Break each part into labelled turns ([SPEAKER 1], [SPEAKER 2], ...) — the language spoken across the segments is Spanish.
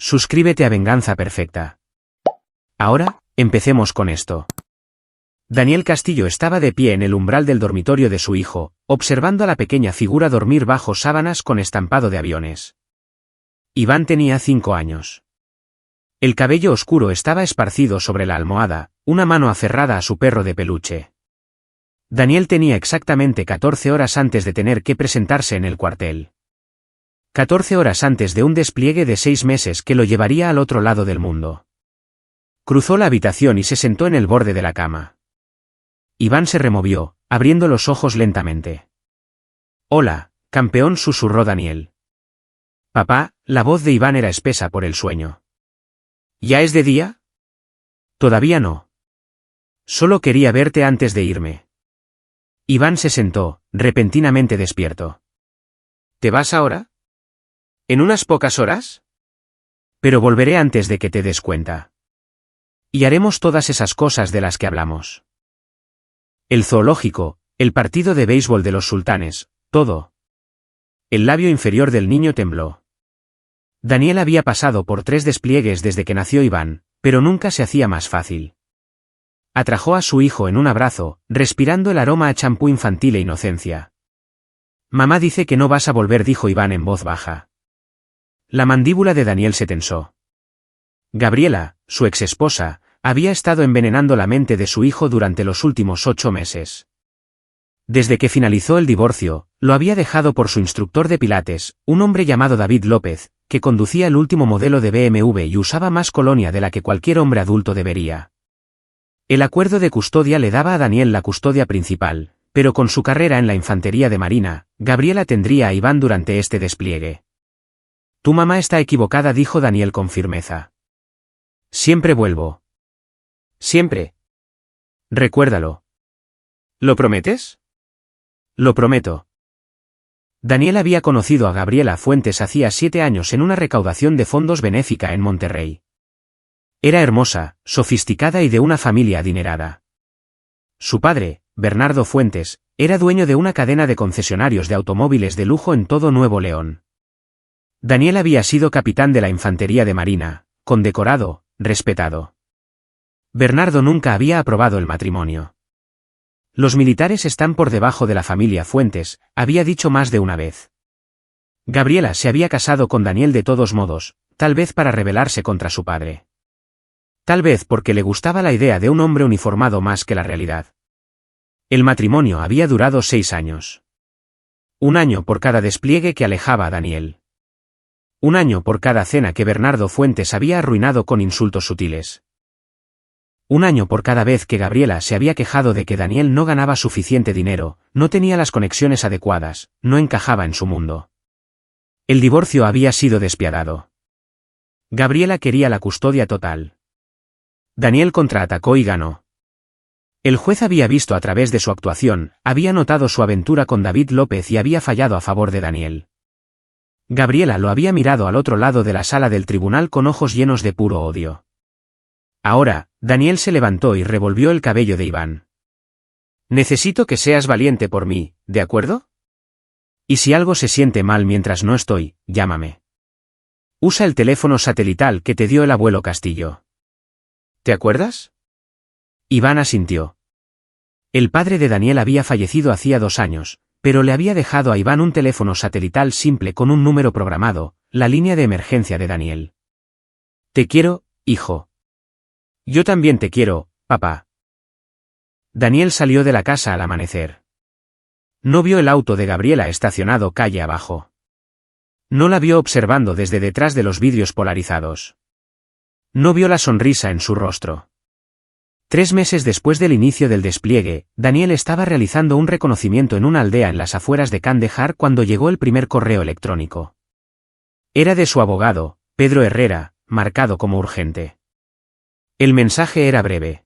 [SPEAKER 1] Suscríbete a Venganza Perfecta. Ahora, empecemos con esto. Daniel Castillo estaba de pie en el umbral del dormitorio de su hijo, observando a la pequeña figura dormir bajo sábanas con estampado de aviones. Iván tenía 5 años. El cabello oscuro estaba esparcido sobre la almohada, una mano aferrada a su perro de peluche. Daniel tenía exactamente 14 horas antes de tener que presentarse en el cuartel. 14 horas antes de un despliegue de 6 meses que lo llevaría al otro lado del mundo. Cruzó la habitación y se sentó en el borde de la cama. Iván se removió, abriendo los ojos lentamente. «Hola, campeón», susurró Daniel. «Papá», la voz de Iván era espesa por el sueño. «¿Ya es de día?» «Todavía no. Solo quería verte antes de irme». Iván se sentó, repentinamente despierto. «¿Te vas ahora? ¿En unas pocas horas?» «Pero volveré antes de que te des cuenta. Y haremos todas esas cosas de las que hablamos. El zoológico, el partido de béisbol de los sultanes, todo». El labio inferior del niño tembló. Daniel había pasado por 3 despliegues desde que nació Iván, pero nunca se hacía más fácil. Atrajo a su hijo en un abrazo, respirando el aroma a champú infantil e inocencia. «Mamá dice que no vas a volver», dijo Iván en voz baja. La mandíbula de Daniel se tensó. Gabriela, su exesposa, había estado envenenando la mente de su hijo durante los últimos 8 meses. Desde que finalizó el divorcio, lo había dejado por su instructor de pilates, un hombre llamado David López, que conducía el último modelo de BMW y usaba más colonia de la que cualquier hombre adulto debería. El acuerdo de custodia le daba a Daniel la custodia principal, pero con su carrera en la infantería de marina, Gabriela tendría a Iván durante este despliegue. «Tu mamá está equivocada», dijo Daniel con firmeza. «Siempre vuelvo. Siempre. Recuérdalo». «¿Lo prometes?» «Lo prometo». Daniel había conocido a Gabriela Fuentes hacía 7 años en una recaudación de fondos benéfica en Monterrey. Era hermosa, sofisticada y de una familia adinerada. Su padre, Bernardo Fuentes, era dueño de una cadena de concesionarios de automóviles de lujo en todo Nuevo León. Daniel había sido capitán de la infantería de marina, condecorado, respetado. Bernardo nunca había aprobado el matrimonio. «Los militares están por debajo de la familia Fuentes», había dicho más de una vez. Gabriela se había casado con Daniel de todos modos, tal vez para rebelarse contra su padre. Tal vez porque le gustaba la idea de un hombre uniformado más que la realidad. El matrimonio había durado 6 años. 1 año por cada despliegue que alejaba a Daniel. 1 año por cada cena que Bernardo Fuentes había arruinado con insultos sutiles. 1 año por cada vez que Gabriela se había quejado de que Daniel no ganaba suficiente dinero, no tenía las conexiones adecuadas, no encajaba en su mundo. El divorcio había sido despiadado. Gabriela quería la custodia total. Daniel contraatacó y ganó. El juez había visto a través de su actuación, había notado su aventura con David López y había fallado a favor de Daniel. Gabriela lo había mirado al otro lado de la sala del tribunal con ojos llenos de puro odio. Ahora, Daniel se levantó y revolvió el cabello de Iván. «Necesito que seas valiente por mí, ¿de acuerdo? Y si algo se siente mal mientras no estoy, llámame. Usa el teléfono satelital que te dio el abuelo Castillo. ¿Te acuerdas?» Iván asintió. El padre de Daniel había fallecido hacía 2 años, pero le había dejado a Iván un teléfono satelital simple con un número programado, la línea de emergencia de Daniel. «Te quiero, hijo». «Yo también te quiero, papá». Daniel salió de la casa al amanecer. No vio el auto de Gabriela estacionado calle abajo. No la vio observando desde detrás de los vidrios polarizados. No vio la sonrisa en su rostro. 3 meses después del inicio del despliegue, Daniel estaba realizando un reconocimiento en una aldea en las afueras de Kandahar cuando llegó el primer correo electrónico. Era de su abogado, Pedro Herrera, marcado como urgente. El mensaje era breve.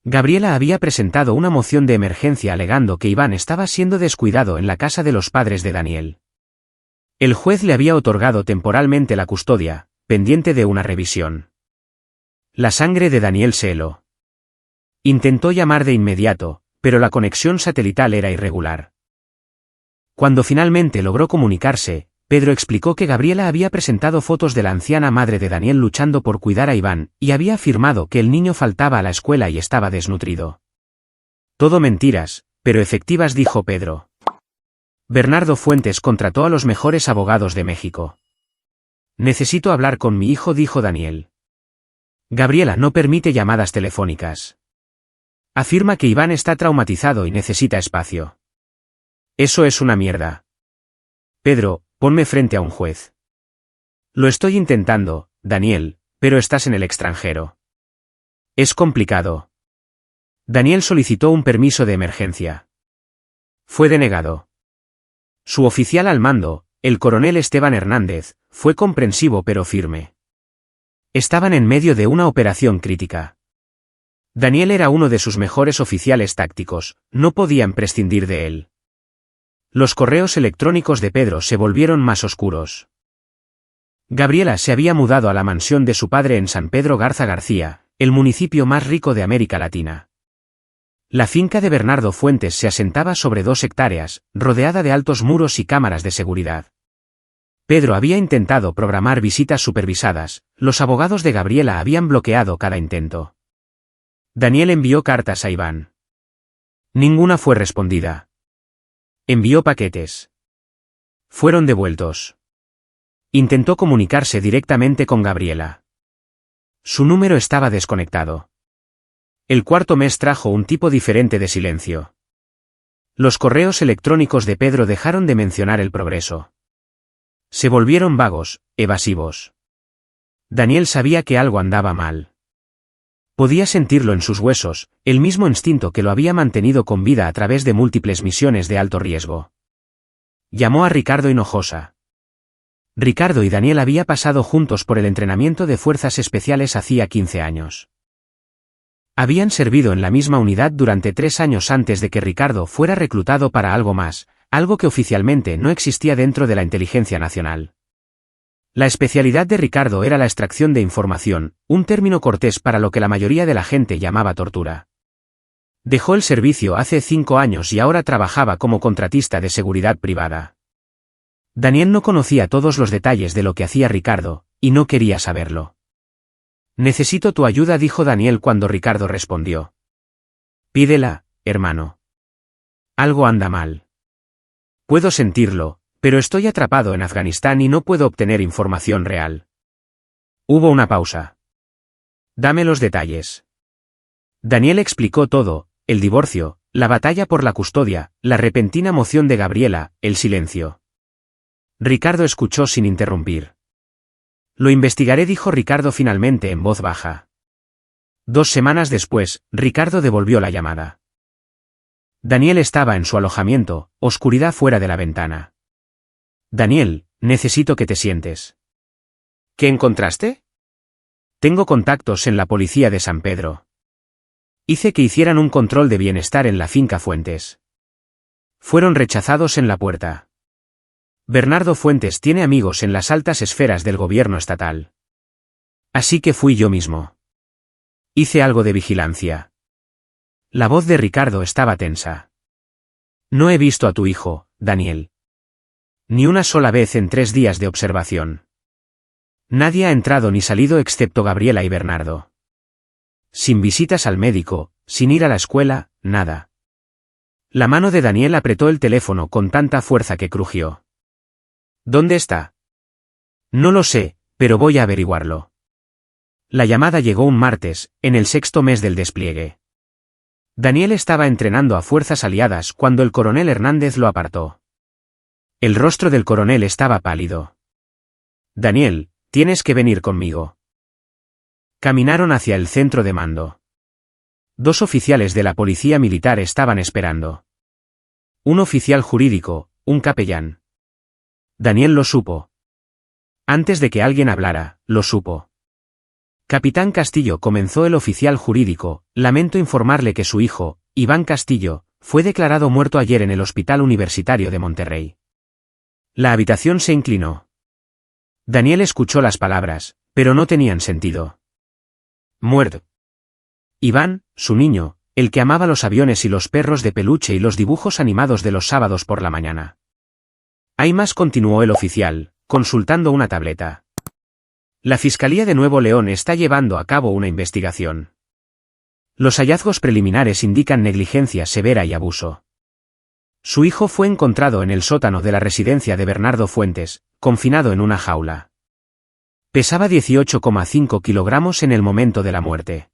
[SPEAKER 1] Gabriela había presentado una moción de emergencia alegando que Iván estaba siendo descuidado en la casa de los padres de Daniel. El juez le había otorgado temporalmente la custodia, pendiente de una revisión. La sangre de Daniel se heló. Intentó llamar de inmediato, pero la conexión satelital era irregular. Cuando finalmente logró comunicarse, Pedro explicó que Gabriela había presentado fotos de la anciana madre de Daniel luchando por cuidar a Iván, y había afirmado que el niño faltaba a la escuela y estaba desnutrido. Todo mentiras, pero efectivas, dijo Pedro. Bernardo Fuentes contrató a los mejores abogados de México. Necesito hablar con mi hijo, dijo Daniel. Gabriela no permite llamadas telefónicas. Afirma que Iván está traumatizado y necesita espacio. Eso es una mierda. Pedro, ponme frente a un juez. Lo estoy intentando, Daniel, pero estás en el extranjero. Es complicado. Daniel solicitó un permiso de emergencia. Fue denegado. Su oficial al mando, el coronel Esteban Hernández, fue comprensivo pero firme. Estaban en medio de una operación crítica. Daniel era uno de sus mejores oficiales tácticos, no podían prescindir de él. Los correos electrónicos de Pedro se volvieron más oscuros. Gabriela se había mudado a la mansión de su padre en San Pedro Garza García, el municipio más rico de América Latina. La finca de Bernardo Fuentes se asentaba sobre 2 hectáreas, rodeada de altos muros y cámaras de seguridad. Pedro había intentado programar visitas supervisadas, los abogados de Gabriela habían bloqueado cada intento. Daniel envió cartas a Iván. Ninguna fue respondida. Envió paquetes. Fueron devueltos. Intentó comunicarse directamente con Gabriela. Su número estaba desconectado. El 4º mes trajo un tipo diferente de silencio. Los correos electrónicos de Pedro dejaron de mencionar el progreso. Se volvieron vagos, evasivos. Daniel sabía que algo andaba mal. Podía sentirlo en sus huesos, el mismo instinto que lo había mantenido con vida a través de múltiples misiones de alto riesgo. Llamó a Ricardo Hinojosa. Ricardo y Daniel habían pasado juntos por el entrenamiento de fuerzas especiales hacía 15 años. Habían servido en la misma unidad durante 3 años antes de que Ricardo fuera reclutado para algo más, algo que oficialmente no existía dentro de la inteligencia nacional. La especialidad de Ricardo era la extracción de información, un término cortés para lo que la mayoría de la gente llamaba tortura. Dejó el servicio hace 5 años y ahora trabajaba como contratista de seguridad privada. Daniel no conocía todos los detalles de lo que hacía Ricardo, y no quería saberlo. Necesito tu ayuda, dijo Daniel cuando Ricardo respondió. Pídela, hermano. Algo anda mal. Puedo sentirlo, pero estoy atrapado en Afganistán y no puedo obtener información real. Hubo una pausa. Dame los detalles. Daniel explicó todo, el divorcio, la batalla por la custodia, la repentina moción de Gabriela, el silencio. Ricardo escuchó sin interrumpir. Lo investigaré, dijo Ricardo finalmente en voz baja. 2 semanas después, Ricardo devolvió la llamada. Daniel estaba en su alojamiento, oscuridad fuera de la ventana. Daniel, necesito que te sientes. ¿Qué encontraste? Tengo contactos en la policía de San Pedro. Hice que hicieran un control de bienestar en la finca Fuentes. Fueron rechazados en la puerta. Bernardo Fuentes tiene amigos en las altas esferas del gobierno estatal. Así que fui yo mismo. Hice algo de vigilancia. La voz de Ricardo estaba tensa. No he visto a tu hijo, Daniel. Ni una sola vez en 3 días de observación. Nadie ha entrado ni salido excepto Gabriela y Bernardo. Sin visitas al médico, sin ir a la escuela, nada. La mano de Daniel apretó el teléfono con tanta fuerza que crujió. ¿Dónde está? No lo sé, pero voy a averiguarlo. La llamada llegó un martes, en el 6º mes del despliegue. Daniel estaba entrenando a fuerzas aliadas cuando el coronel Hernández lo apartó. El rostro del coronel estaba pálido. Daniel, tienes que venir conmigo. Caminaron hacia el centro de mando. 2 oficiales de la policía militar estaban esperando. Un oficial jurídico, un capellán. Daniel lo supo. Antes de que alguien hablara, lo supo. Capitán Castillo, comenzó el oficial jurídico, lamento informarle que su hijo, Iván Castillo, fue declarado muerto ayer en el Hospital Universitario de Monterrey. La habitación se inclinó. Daniel escuchó las palabras, pero no tenían sentido. Muerto. Iván, su niño, el que amaba los aviones y los perros de peluche y los dibujos animados de los sábados por la mañana. Hay más, continuó el oficial, consultando una tableta. La Fiscalía de Nuevo León está llevando a cabo una investigación. Los hallazgos preliminares indican negligencia severa y abuso. Su hijo fue encontrado en el sótano de la residencia de Bernardo Fuentes, confinado en una jaula. Pesaba 18,5 kilogramos en el momento de la muerte.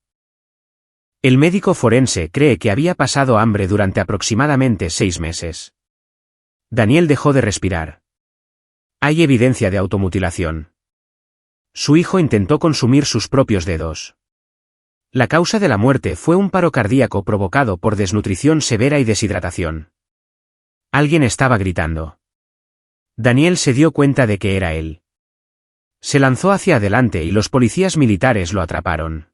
[SPEAKER 1] El médico forense cree que había pasado hambre durante aproximadamente 6 meses. Daniel dejó de respirar. Hay evidencia de automutilación. Su hijo intentó consumir sus propios dedos. La causa de la muerte fue un paro cardíaco provocado por desnutrición severa y deshidratación. Alguien estaba gritando. Daniel se dio cuenta de que era él. Se lanzó hacia adelante y los policías militares lo atraparon.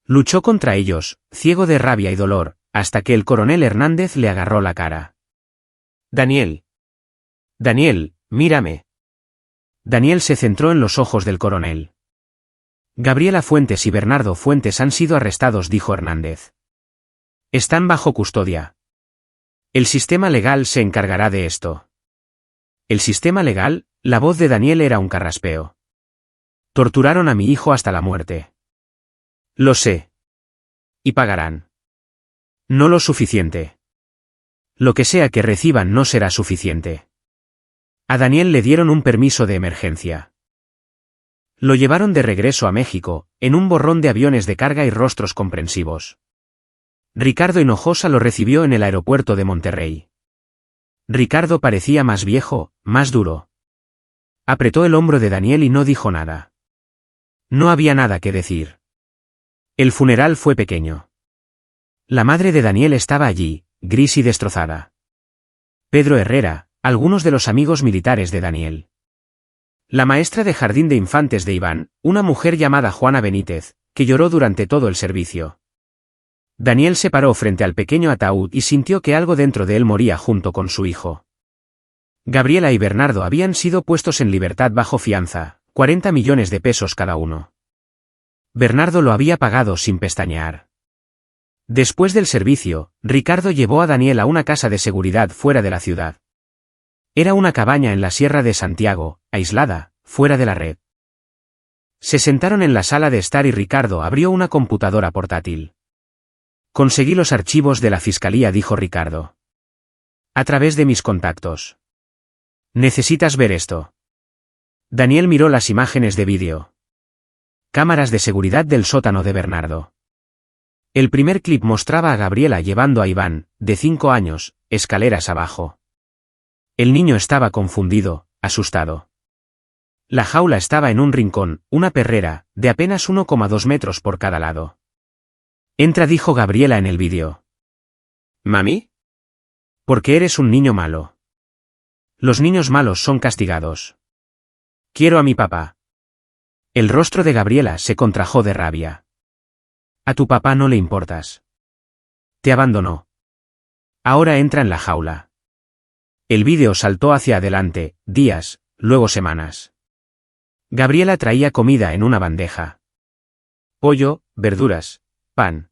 [SPEAKER 1] Luchó contra ellos, ciego de rabia y dolor, hasta que el coronel Hernández le agarró la cara. Daniel. Daniel, mírame. Daniel se centró en los ojos del coronel. Gabriela Fuentes y Bernardo Fuentes han sido arrestados, dijo Hernández. Están bajo custodia. El sistema legal se encargará de esto. ¿El sistema legal? La voz de Daniel era un carraspeo. Torturaron a mi hijo hasta la muerte. Lo sé. Y pagarán. No lo suficiente. Lo que sea que reciban no será suficiente. A Daniel le dieron un permiso de emergencia. Lo llevaron de regreso a México, en un borrón de aviones de carga y rostros comprensivos. Ricardo Hinojosa lo recibió en el aeropuerto de Monterrey. Ricardo parecía más viejo, más duro. Apretó el hombro de Daniel y no dijo nada. No había nada que decir. El funeral fue pequeño. La madre de Daniel estaba allí, gris y destrozada. Pedro Herrera, algunos de los amigos militares de Daniel. La maestra de jardín de infantes de Iván, una mujer llamada Juana Benítez, que lloró durante todo el servicio. Daniel se paró frente al pequeño ataúd y sintió que algo dentro de él moría junto con su hijo. Gabriela y Bernardo habían sido puestos en libertad bajo fianza, 40 millones de pesos cada uno. Bernardo lo había pagado sin pestañear. Después del servicio, Ricardo llevó a Daniel a una casa de seguridad fuera de la ciudad. Era una cabaña en la Sierra de Santiago, aislada, fuera de la red. Se sentaron en la sala de estar y Ricardo abrió una computadora portátil. Conseguí los archivos de la fiscalía, dijo Ricardo. A través de mis contactos. Necesitas ver esto. Daniel miró las imágenes de vídeo. Cámaras de seguridad del sótano de Bernardo. El primer clip mostraba a Gabriela llevando a Iván, de 5 años, escaleras abajo. El niño estaba confundido, asustado. La jaula estaba en un rincón, una perrera, de apenas 1,2 metros por cada lado. Entra, dijo Gabriela en el vídeo. ¿Mami? Porque eres un niño malo. Los niños malos son castigados. Quiero a mi papá. El rostro de Gabriela se contrajo de rabia. A tu papá no le importas. Te abandonó. Ahora entra en la jaula. El vídeo saltó hacia adelante, días, luego semanas. Gabriela traía comida en una bandeja. Pollo, verduras, pan.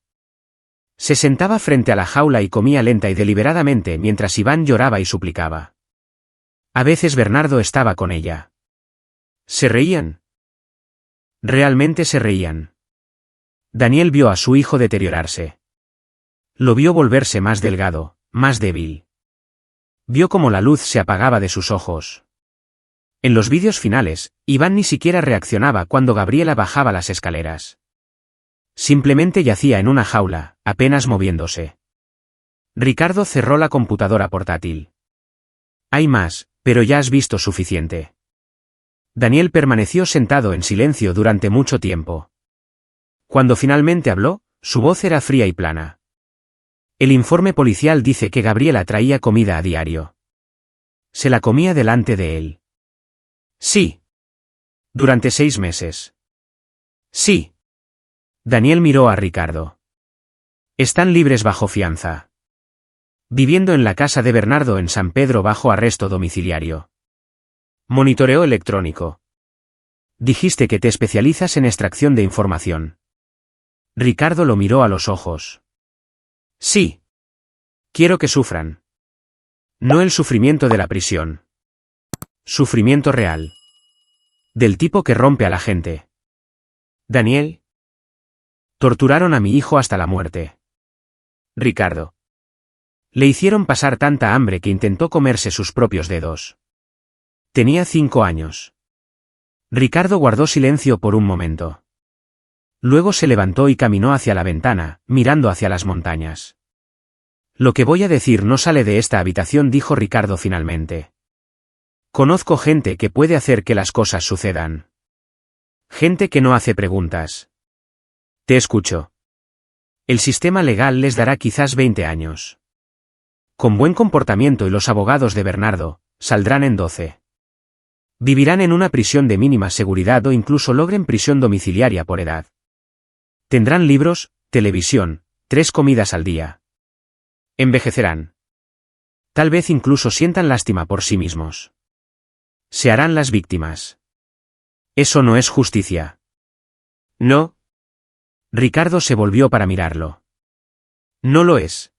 [SPEAKER 1] Se sentaba frente a la jaula y comía lenta y deliberadamente mientras Iván lloraba y suplicaba. A veces Bernardo estaba con ella. ¿Se reían? Realmente se reían. Daniel vio a su hijo deteriorarse. Lo vio volverse más delgado, más débil. Vio cómo la luz se apagaba de sus ojos. En los vídeos finales, Iván ni siquiera reaccionaba cuando Gabriela bajaba las escaleras. Simplemente yacía en una jaula, apenas moviéndose. Ricardo cerró la computadora portátil. Hay más, pero ya has visto suficiente. Daniel permaneció sentado en silencio durante mucho tiempo. Cuando finalmente habló, su voz era fría y plana. El informe policial dice que Gabriela traía comida a diario. Se la comía delante de él. Sí. Durante 6 meses. Sí. Daniel miró a Ricardo. Están libres bajo fianza. Viviendo en la casa de Bernardo en San Pedro bajo arresto domiciliario. Monitoreo electrónico. Dijiste que te especializas en extracción de información. Ricardo lo miró a los ojos. Sí. Quiero que sufran. No el sufrimiento de la prisión. Sufrimiento real. Del tipo que rompe a la gente. Daniel. Torturaron a mi hijo hasta la muerte. Ricardo. Le hicieron pasar tanta hambre que intentó comerse sus propios dedos. Tenía 5 años. Ricardo guardó silencio por un momento. Luego se levantó y caminó hacia la ventana, mirando hacia las montañas. Lo que voy a decir no sale de esta habitación, dijo Ricardo finalmente. Conozco gente que puede hacer que las cosas sucedan. Gente que no hace preguntas. Te escucho. El sistema legal les dará quizás 20 años. Con buen comportamiento y los abogados de Bernardo, saldrán en 12. Vivirán en una prisión de mínima seguridad o incluso logren prisión domiciliaria por edad. Tendrán libros, televisión, 3 comidas al día. Envejecerán. Tal vez incluso sientan lástima por sí mismos. Se harán las víctimas. Eso no es justicia. No. Ricardo se volvió para mirarlo. No lo es.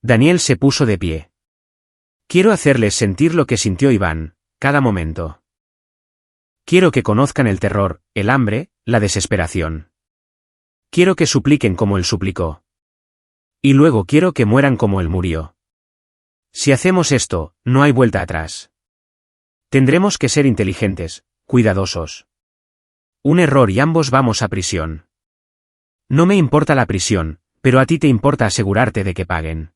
[SPEAKER 1] Daniel se puso de pie. Quiero hacerles sentir lo que sintió Iván, cada momento. Quiero que conozcan el terror, el hambre, la desesperación. Quiero que supliquen como él suplicó. Y luego quiero que mueran como él murió. Si hacemos esto, no hay vuelta atrás. Tendremos que ser inteligentes, cuidadosos. Un error y ambos vamos a prisión. No me importa la prisión, pero a ti te importa asegurarte de que paguen.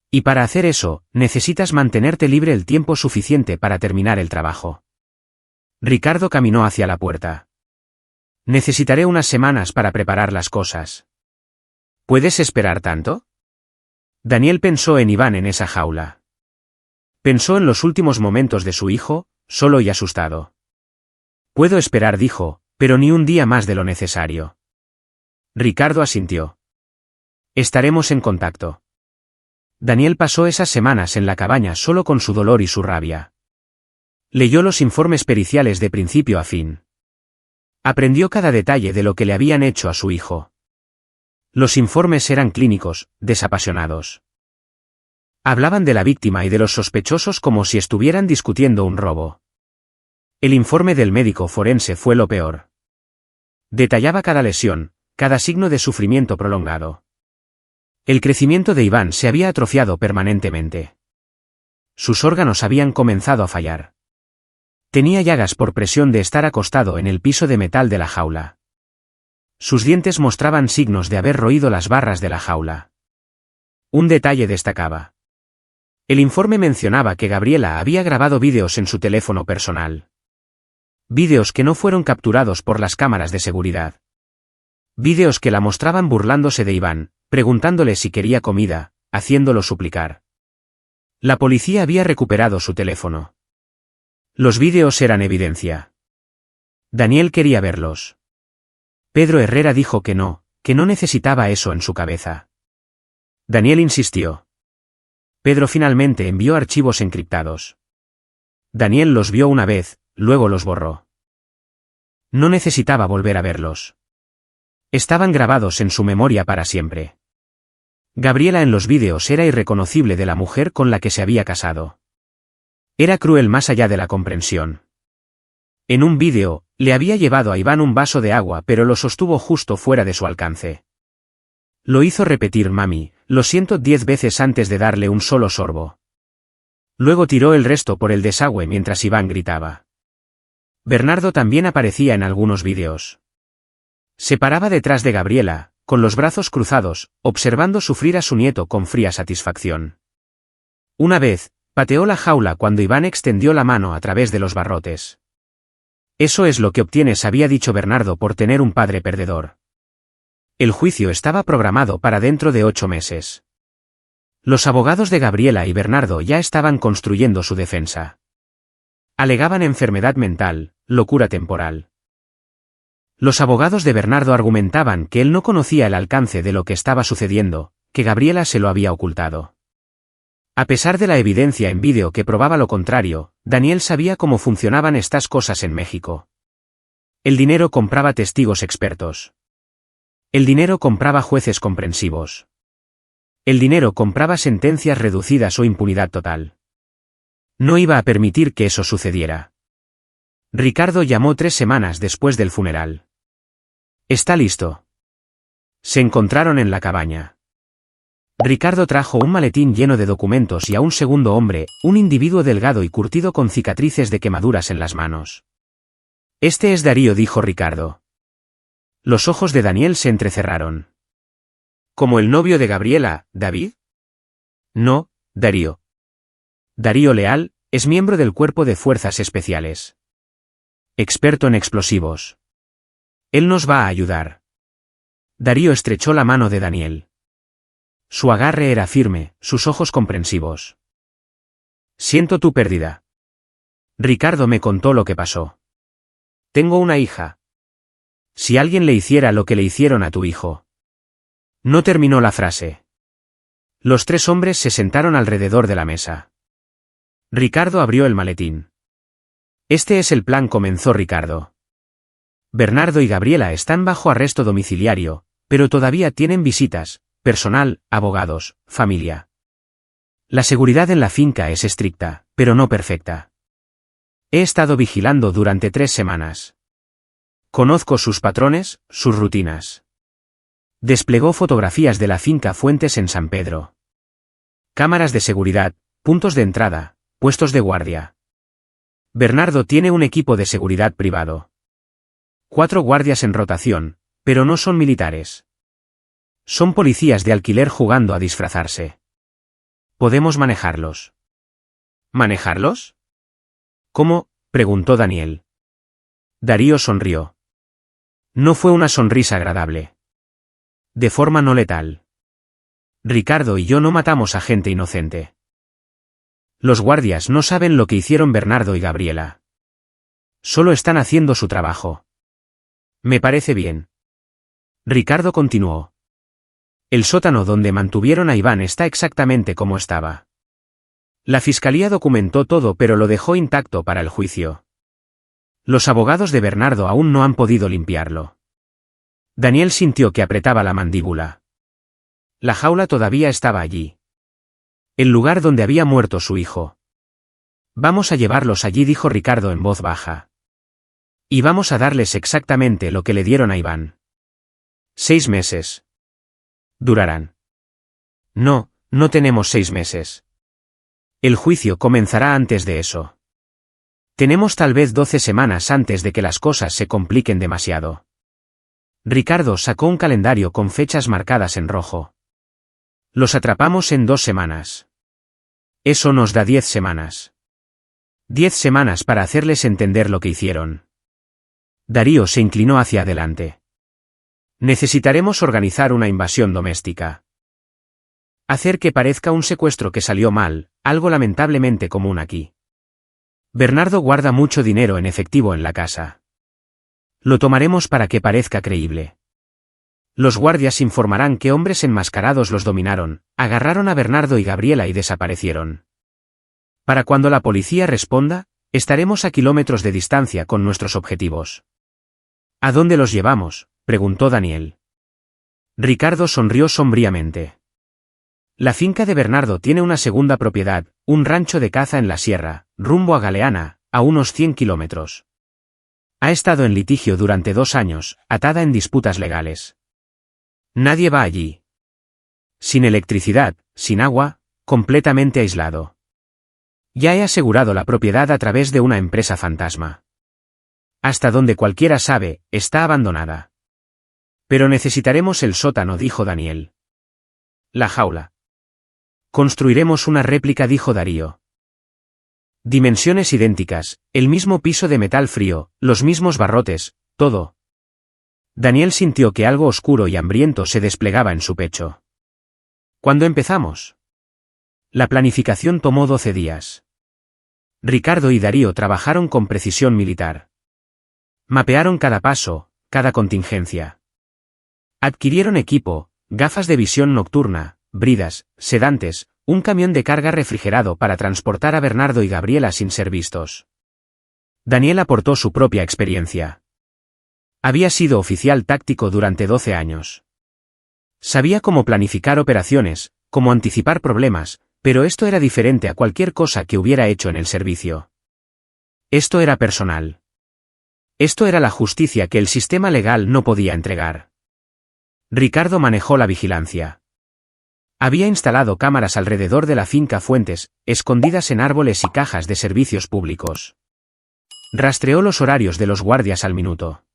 [SPEAKER 1] Y para hacer eso, necesitas mantenerte libre el tiempo suficiente para terminar el trabajo. Ricardo caminó hacia la puerta. Necesitaré unas semanas para preparar las cosas. ¿Puedes esperar tanto? Daniel pensó en Iván en esa jaula. Pensó en los últimos momentos de su hijo, solo y asustado. Puedo esperar, dijo, pero ni un día más de lo necesario. Ricardo asintió. Estaremos en contacto. Daniel pasó esas semanas en la cabaña solo con su dolor y su rabia. Leyó los informes periciales de principio a fin. Aprendió cada detalle de lo que le habían hecho a su hijo. Los informes eran clínicos, desapasionados. Hablaban de la víctima y de los sospechosos como si estuvieran discutiendo un robo. El informe del médico forense fue lo peor. Detallaba cada lesión, cada signo de sufrimiento prolongado. El crecimiento de Iván se había atrofiado permanentemente. Sus órganos habían comenzado a fallar. Tenía llagas por presión de estar acostado en el piso de metal de la jaula. Sus dientes mostraban signos de haber roído las barras de la jaula. Un detalle destacaba. El informe mencionaba que Gabriela había grabado vídeos en su teléfono personal. Vídeos que no fueron capturados por las cámaras de seguridad. Vídeos que la mostraban burlándose de Iván, preguntándole si quería comida, haciéndolo suplicar. La policía había recuperado su teléfono. Los vídeos eran evidencia. Daniel quería verlos. Pedro Herrera dijo que no necesitaba eso en su cabeza. Daniel insistió. Pedro finalmente envió archivos encriptados. Daniel los vio una vez, luego los borró. No necesitaba volver a verlos. Estaban grabados en su memoria para siempre. Gabriela en los vídeos era irreconocible de la mujer con la que se había casado. Era cruel más allá de la comprensión. En un vídeo, le había llevado a Iván un vaso de agua pero lo sostuvo justo fuera de su alcance. Lo hizo repetir mami, lo siento 10 veces antes de darle un solo sorbo. Luego tiró el resto por el desagüe mientras Iván gritaba. Bernardo también aparecía en algunos vídeos. Se paraba detrás de Gabriela, con los brazos cruzados, observando sufrir a su nieto con fría satisfacción. Una vez, pateó la jaula cuando Iván extendió la mano a través de los barrotes. Eso es lo que obtienes, había dicho Bernardo, por tener un padre perdedor. El juicio estaba programado para dentro de 8 meses. Los abogados de Gabriela y Bernardo ya estaban construyendo su defensa. Alegaban enfermedad mental, locura temporal. Los abogados de Bernardo argumentaban que él no conocía el alcance de lo que estaba sucediendo, que Gabriela se lo había ocultado. A pesar de la evidencia en vídeo que probaba lo contrario, Daniel sabía cómo funcionaban estas cosas en México. El dinero compraba testigos expertos. El dinero compraba jueces comprensivos. El dinero compraba sentencias reducidas o impunidad total. No iba a permitir que eso sucediera. Ricardo llamó 3 semanas después del funeral. «Está listo». Se encontraron en la cabaña. Ricardo trajo un maletín lleno de documentos y a un segundo hombre, un individuo delgado y curtido con cicatrices de quemaduras en las manos. «Este es Darío», dijo Ricardo. Los ojos de Daniel se entrecerraron. «¿Como el novio de Gabriela, David?» «No, Darío. Darío Leal, es miembro del Cuerpo de Fuerzas Especiales. Experto en explosivos. Él nos va a ayudar». Darío estrechó la mano de Daniel. Su agarre era firme, sus ojos comprensivos. «Siento tu pérdida. Ricardo me contó lo que pasó. Tengo una hija. Si alguien le hiciera lo que le hicieron a tu hijo». No terminó la frase. Los 3 hombres se sentaron alrededor de la mesa. Ricardo abrió el maletín. «Este es el plan», comenzó Ricardo. «Bernardo y Gabriela están bajo arresto domiciliario, pero todavía tienen visitas, personal, abogados, familia. La seguridad en la finca es estricta, pero no perfecta. He estado vigilando durante 3 semanas. Conozco sus patrones, sus rutinas». Desplegó fotografías de la finca Fuentes en San Pedro. Cámaras de seguridad, puntos de entrada, puestos de guardia. Bernardo tiene un equipo de seguridad privado. 4 guardias en rotación, pero no son militares. Son policías de alquiler jugando a disfrazarse. Podemos manejarlos. ¿Manejarlos? ¿Cómo?, preguntó Daniel. Darío sonrió. No fue una sonrisa agradable. De forma no letal. Ricardo y yo no matamos a gente inocente. Los guardias no saben lo que hicieron Bernardo y Gabriela. Solo están haciendo su trabajo. Me parece bien. Ricardo continuó. El sótano donde mantuvieron a Iván está exactamente como estaba. La fiscalía documentó todo pero lo dejó intacto para el juicio. Los abogados de Bernardo aún no han podido limpiarlo. Daniel sintió que apretaba la mandíbula. La jaula todavía estaba allí. El lugar donde había muerto su hijo. Vamos a llevarlos allí, dijo Ricardo en voz baja. Y vamos a darles exactamente lo que le dieron a Iván. 6 meses. Durarán. No, no tenemos 6 meses. El juicio comenzará antes de eso. Tenemos tal vez 12 semanas antes de que las cosas se compliquen demasiado. Ricardo sacó un calendario con fechas marcadas en rojo. Los atrapamos en 2 semanas. Eso nos da 10 semanas. 10 semanas para hacerles entender lo que hicieron. Darío se inclinó hacia adelante. Necesitaremos organizar una invasión doméstica. Hacer que parezca un secuestro que salió mal, algo lamentablemente común aquí. Bernardo guarda mucho dinero en efectivo en la casa. Lo tomaremos para que parezca creíble. Los guardias informarán que hombres enmascarados los dominaron, agarraron a Bernardo y Gabriela y desaparecieron. Para cuando la policía responda, estaremos a kilómetros de distancia con nuestros objetivos. ¿A dónde los llevamos?, preguntó Daniel. Ricardo sonrió sombríamente. La finca de Bernardo tiene una segunda propiedad, un rancho de caza en la sierra, rumbo a Galeana, a unos 100 kilómetros. Ha estado en litigio durante 2 años, atada en disputas legales. Nadie va allí. Sin electricidad, sin agua, completamente aislado. Ya he asegurado la propiedad a través de una empresa fantasma. Hasta donde cualquiera sabe, está abandonada. Pero necesitaremos el sótano, dijo Daniel. La jaula. Construiremos una réplica, dijo Darío. Dimensiones idénticas, el mismo piso de metal frío, los mismos barrotes, todo. Daniel sintió que algo oscuro y hambriento se desplegaba en su pecho. ¿Cuándo empezamos? La planificación tomó 12 días. Ricardo y Darío trabajaron con precisión militar. Mapearon cada paso, cada contingencia. Adquirieron equipo, gafas de visión nocturna, bridas, sedantes, un camión de carga refrigerado para transportar a Bernardo y Gabriela sin ser vistos. Daniel aportó su propia experiencia. Había sido oficial táctico durante 12 años. Sabía cómo planificar operaciones, cómo anticipar problemas, Pero esto era diferente a cualquier cosa que hubiera hecho en el servicio. Esto era personal. Esto era la justicia que el sistema legal no podía entregar. Ricardo manejó la vigilancia. Había instalado cámaras alrededor de la finca Fuentes, escondidas en árboles y cajas de servicios públicos. Rastreó los horarios de los guardias al minuto.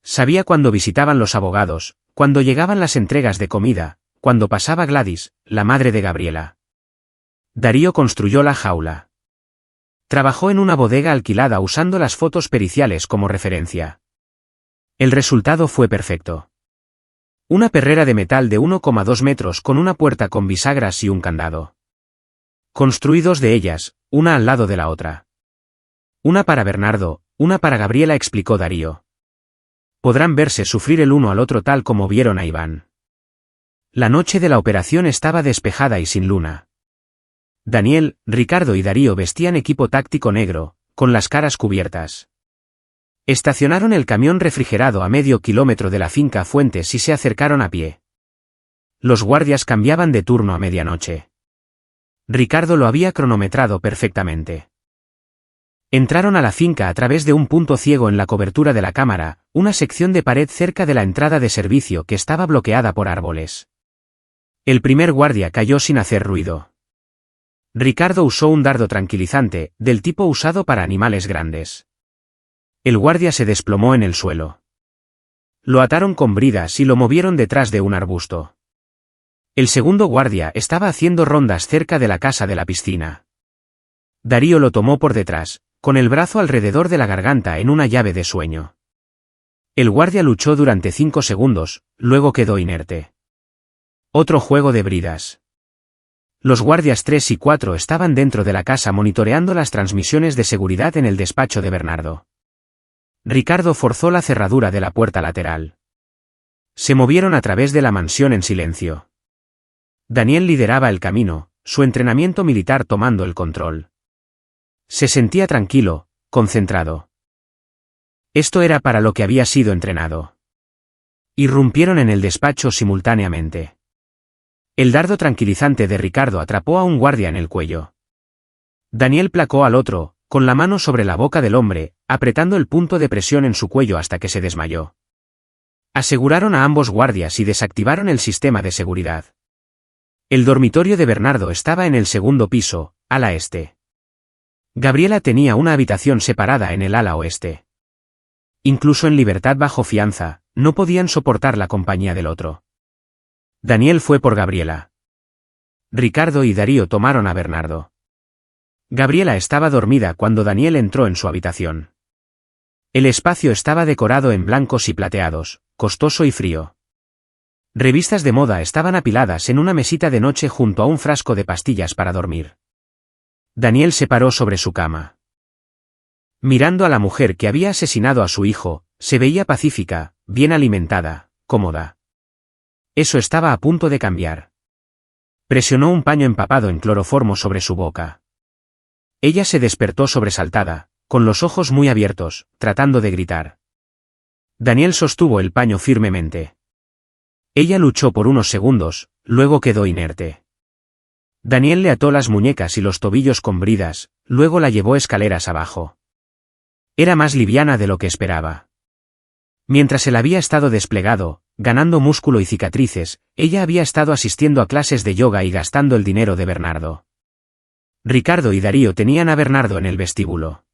[SPEAKER 1] Sabía cuándo visitaban los abogados, cuándo llegaban las entregas de comida, cuando pasaba Gladys, la madre de Gabriela. Darío construyó la jaula. Trabajó en una bodega alquilada usando las fotos periciales como referencia. El resultado fue perfecto. Una perrera de metal de 1,2 metros con una puerta con bisagras y un candado. Construí dos de ellas, una al lado de la otra. Una para Bernardo, una para Gabriela, explicó Darío. Podrán verse sufrir el uno al otro tal como vieron a Iván. La noche de la operación estaba despejada y sin luna. Daniel, Ricardo y Darío vestían equipo táctico negro, con las caras cubiertas. Estacionaron el camión refrigerado a medio kilómetro de la finca Fuentes y se acercaron a pie. Los guardias cambiaban de turno a medianoche. Ricardo lo había cronometrado perfectamente. Entraron a la finca a través de un punto ciego en la cobertura de la cámara, una sección de pared cerca de la entrada de servicio que estaba bloqueada por árboles. El primer guardia cayó sin hacer ruido. Ricardo usó un dardo tranquilizante, del tipo usado para animales grandes. El guardia se desplomó en el suelo. Lo ataron con bridas y lo movieron detrás de un arbusto. El segundo guardia estaba haciendo rondas cerca de la casa de la piscina. Darío lo tomó por detrás, con el brazo alrededor de la garganta en una llave de sueño. El guardia luchó durante 5 segundos, luego quedó inerte. Otro juego de bridas. Los guardias 3 y 4 estaban dentro de la casa monitoreando las transmisiones de seguridad en el despacho de Bernardo. Ricardo forzó la cerradura de la puerta lateral. Se movieron a través de la mansión en silencio. Daniel lideraba el camino, su entrenamiento militar tomando el control. Se sentía tranquilo, concentrado. Esto era para lo que había sido entrenado. Irrumpieron en el despacho simultáneamente. El dardo tranquilizante de Ricardo atrapó a un guardia en el cuello. Daniel placó al otro, con la mano sobre la boca del hombre, apretando el punto de presión en su cuello hasta que se desmayó. Aseguraron a ambos guardias y desactivaron el sistema de seguridad. El dormitorio de Bernardo estaba en el segundo piso, ala este. Gabriela tenía una habitación separada en el ala oeste. Incluso en libertad bajo fianza, no podían soportar la compañía del otro. Daniel fue por Gabriela. Ricardo y Darío tomaron a Bernardo. Gabriela estaba dormida cuando Daniel entró en su habitación. El espacio estaba decorado en blancos y plateados, costoso y frío. Revistas de moda estaban apiladas en una mesita de noche junto a un frasco de pastillas para dormir. Daniel se paró sobre su cama. Mirando a la mujer que había asesinado a su hijo, se veía pacífica, bien alimentada, cómoda. Eso estaba a punto de cambiar. Presionó un paño empapado en cloroformo sobre su boca. Ella se despertó sobresaltada, con los ojos muy abiertos, tratando de gritar. Daniel sostuvo el paño firmemente. Ella luchó por unos segundos, luego quedó inerte. Daniel le ató las muñecas y los tobillos con bridas, luego la llevó escaleras abajo. Era más liviana de lo que esperaba. Mientras él había estado desplegado, ganando músculo y cicatrices, ella había estado asistiendo a clases de yoga y gastando el dinero de Bernardo. Ricardo y Darío tenían a Bernardo en el vestíbulo.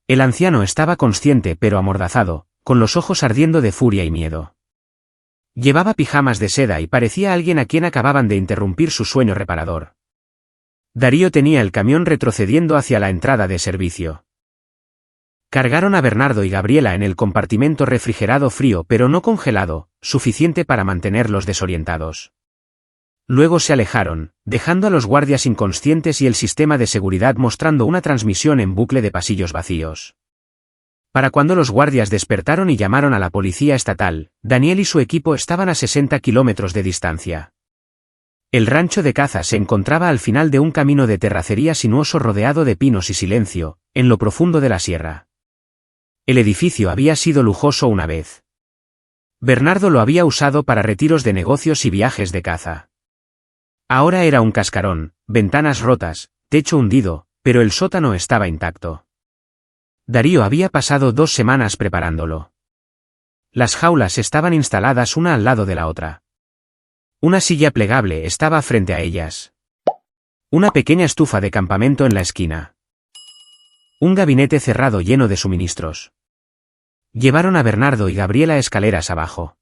[SPEAKER 1] El anciano estaba consciente pero amordazado, con los ojos ardiendo de furia y miedo. Llevaba pijamas de seda y parecía alguien a quien acababan de interrumpir su sueño reparador. Darío tenía el camión retrocediendo hacia la entrada de servicio. Cargaron a Bernardo y Gabriela en el compartimento refrigerado frío pero no congelado, suficiente para mantenerlos desorientados. Luego se alejaron, dejando a los guardias inconscientes y el sistema de seguridad mostrando una transmisión en bucle de pasillos vacíos. Para cuando los guardias despertaron y llamaron a la policía estatal, Daniel y su equipo estaban a 60 kilómetros de distancia. El rancho de caza se encontraba al final de un camino de terracería sinuoso rodeado de pinos y silencio, en lo profundo de la sierra. El edificio había sido lujoso una vez. Bernardo lo había usado para retiros de negocios y viajes de caza. Ahora era un cascarón, ventanas rotas, techo hundido, pero el sótano estaba intacto. Darío había pasado 2 semanas preparándolo. Las jaulas estaban instaladas una al lado de la otra. Una silla plegable estaba frente a ellas. Una pequeña estufa de campamento en la esquina. Un gabinete cerrado lleno de suministros. Llevaron a Bernardo y Gabriela escaleras abajo.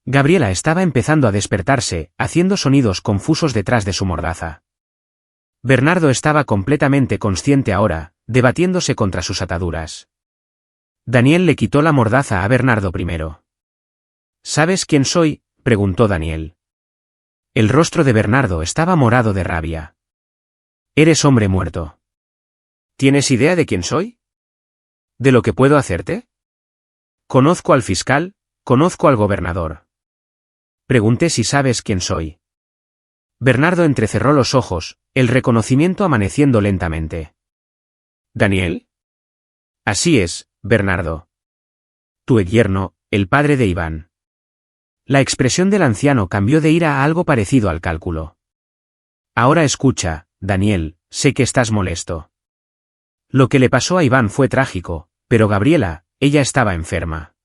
[SPEAKER 1] Gabriela estaba empezando a despertarse, haciendo sonidos confusos detrás de su mordaza. Bernardo estaba completamente consciente ahora, debatiéndose contra sus ataduras. Daniel le quitó la mordaza a Bernardo primero. ¿Sabes quién soy?, preguntó Daniel. El rostro de Bernardo estaba morado de rabia. Eres hombre muerto. ¿Tienes idea de quién soy? ¿De lo que puedo hacerte? Conozco al fiscal, conozco al gobernador. Pregunté si sabes quién soy. Bernardo entrecerró los ojos, el reconocimiento amaneciendo lentamente. ¿Daniel? Así es, Bernardo. Tu yerno, el padre de Iván. La expresión del anciano cambió de ira a algo parecido al cálculo. Ahora escucha, Daniel, sé que estás molesto. Lo que le pasó a Iván fue trágico, pero Gabriela, ella estaba enferma.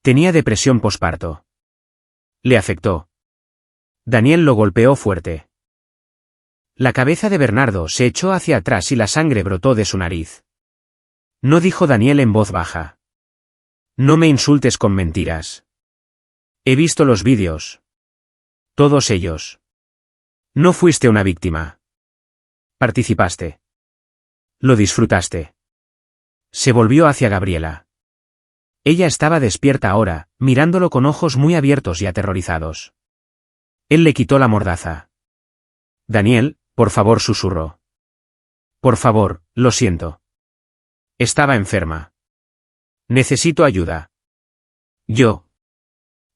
[SPEAKER 1] Tenía depresión posparto. Le afectó. Daniel lo golpeó fuerte. La cabeza de Bernardo se echó hacia atrás y la sangre brotó de su nariz. No, dijo Daniel en voz baja. No me insultes con mentiras. He visto los vídeos. Todos ellos. No fuiste una víctima. Participaste. Lo disfrutaste. Se volvió hacia Gabriela. Ella estaba despierta ahora, mirándolo con ojos muy abiertos y aterrorizados. Él le quitó la mordaza. Daniel, por favor, susurró. Por favor, lo siento. Estaba enferma. Necesito ayuda. Yo.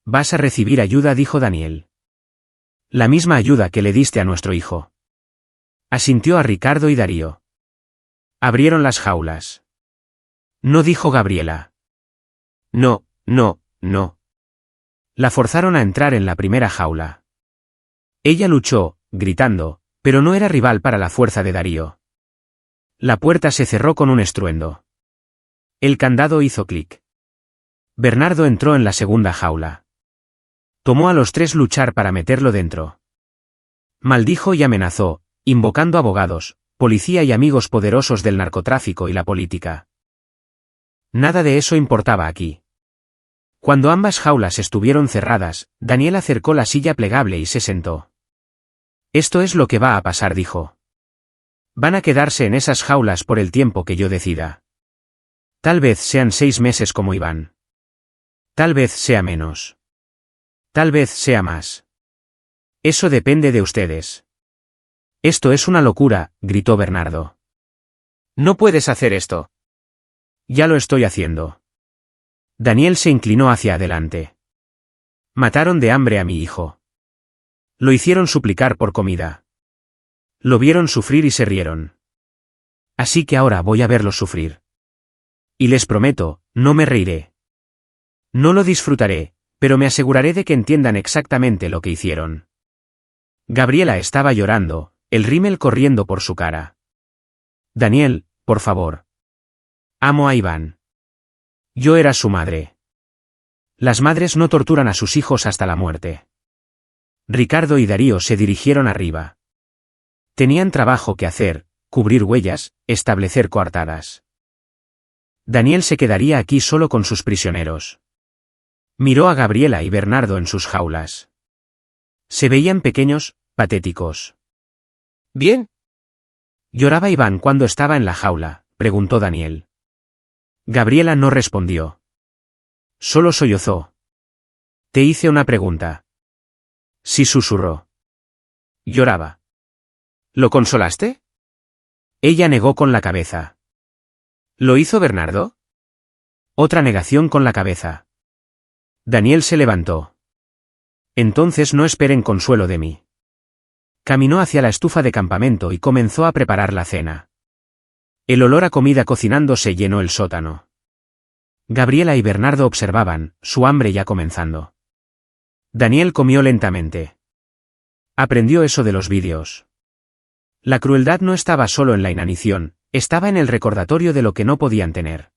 [SPEAKER 1] Vas a recibir ayuda, dijo Daniel. La misma ayuda que le diste a nuestro hijo. Asintió a Ricardo y Darío. Abrieron las jaulas. No, dijo Gabriela. No, no, no. La forzaron a entrar en la primera jaula. Ella luchó, gritando, pero no era rival para la fuerza de Darío. La puerta se cerró con un estruendo. El candado hizo clic. Bernardo entró en la segunda jaula. Tomó a los 3 luchar para meterlo dentro. Maldijo y amenazó, invocando abogados, policía y amigos poderosos del narcotráfico y la política. Nada de eso importaba aquí. Cuando ambas jaulas estuvieron cerradas, Daniel acercó la silla plegable y se sentó. Esto es lo que va a pasar, dijo. Van a quedarse en esas jaulas por el tiempo que yo decida. Tal vez sean 6 meses como Iván. Tal vez sea menos. Tal vez sea más. Eso depende de ustedes. Esto es una locura, gritó Bernardo. No puedes hacer esto. Ya lo estoy haciendo. Daniel se inclinó hacia adelante. Mataron de hambre a mi hijo. Lo hicieron suplicar por comida. Lo vieron sufrir y se rieron. Así que ahora voy a verlos sufrir. Y les prometo, no me reiré. No lo disfrutaré, pero me aseguraré de que entiendan exactamente lo que hicieron. Gabriela estaba llorando, el rímel corriendo por su cara. Daniel, por favor. Amo a Iván. Yo era su madre. Las madres no torturan a sus hijos hasta la muerte. Ricardo y Darío se dirigieron arriba. Tenían trabajo que hacer, cubrir huellas, establecer coartadas. Daniel se quedaría aquí solo con sus prisioneros. Miró a Gabriela y Bernardo en sus jaulas. Se veían pequeños, patéticos. ¿Bien? ¿Lloraba Iván cuando estaba en la jaula?, preguntó Daniel. Gabriela no respondió. Solo sollozó. Te hice una pregunta. Sí, susurró. Lloraba. ¿Lo consolaste? Ella negó con la cabeza. ¿Lo hizo Bernardo? Otra negación con la cabeza. Daniel se levantó. Entonces no esperen consuelo de mí. Caminó hacia la estufa de campamento y comenzó a preparar la cena. El olor a comida cocinándose llenó el sótano. Gabriela y Bernardo observaban, su hambre ya comenzando. Daniel comió lentamente. Aprendió eso de los vídeos. La crueldad no estaba solo en la inanición, estaba en el recordatorio de lo que no podían tener.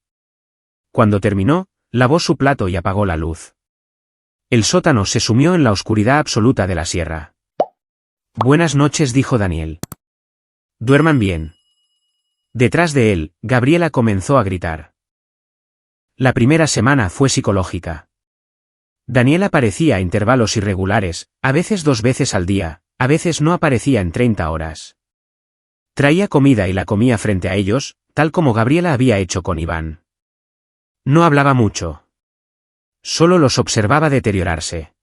[SPEAKER 1] Cuando terminó, lavó su plato y apagó la luz. El sótano se sumió en la oscuridad absoluta de la sierra. Buenas noches, dijo Daniel. Duerman bien. Detrás de él, Gabriela comenzó a gritar. La primera semana fue psicológica. Daniel aparecía a intervalos irregulares, a veces 2 veces al día, a veces no aparecía en 30 horas. Traía comida y la comía frente a ellos, tal como Gabriela había hecho con Iván. No hablaba mucho. Solo los observaba deteriorarse.